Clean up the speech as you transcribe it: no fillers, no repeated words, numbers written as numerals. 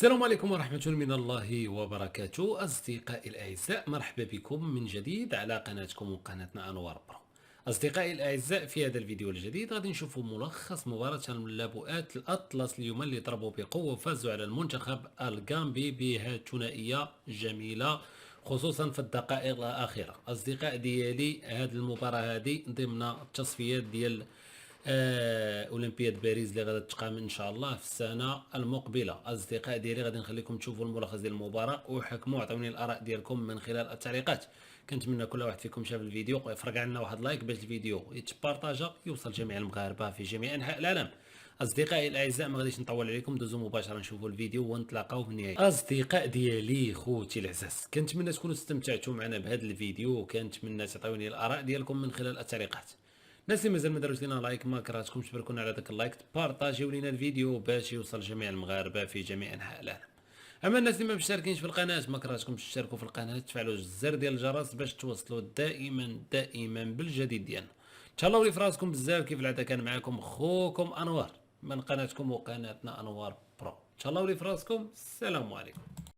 السلام عليكم ورحمة من الله وبركاته. أصدقائي الأعزاء، مرحبا بكم من جديد على قناتكم وقناتنا أنوار برو. أصدقائي الأعزاء، في هذا الفيديو الجديد غادي نشوفوا ملخص مباراة اللاعبات الأطلس اليوم اللي ضربوا بقوة وفازوا على المنتخب الغامبي بهذه الثنائية جميلة، خصوصا في الدقائق الأخيرة. أصدقاء ديالي، هذه المباراة هذه ضمن التصفيات ديال اولمبياد باريس اللي غادي تقام ان شاء الله في السنه المقبله. اصدقاء ديالي، غادي نخليكم تشوفوا الملخص ديال المباراه وحكموا، عطوني الاراء ديالكم من خلال التعليقات. كنتمنى كل واحد فيكم شاف الفيديو يفرق عنا واحد لايك باش الفيديو يتبارطاجا يوصل جميع المغاربه في جميع انحاء العالم. اصدقائي الاعزاء، ما غاديش نطول عليكم، دوزوا مباشره نشوفوا الفيديو ونتلاقاو في النهايه. اصدقاء ديالي، خوتي العزاز، كنتمنى تكونوا استمتعتوا معنا بهذا الفيديو، وكنتمنى تعطيوني الاراء ديالكم من خلال التعليقات. الناس اللي مازال ما داروش لنا لايك، ما كرهتكمش، تباركونا على داك اللايك، بارطاجيو لينا الفيديو باش يوصل جميع المغاربه في جميع انحاء العالم. اما الناس اللي ما مشتركينش في القناه، ما كرهتكمش تشتركوا في القناه، تفعلوا الزر ديال الجرس باش توصلوا دائما بالجديد ديالنا. تهلاو لي في راسكم بزاف، كيف العاده كان معكم خوكم انوار من قناتكم وقناتنا انوار برو. تهلاو لي في راسكم، السلام عليكم.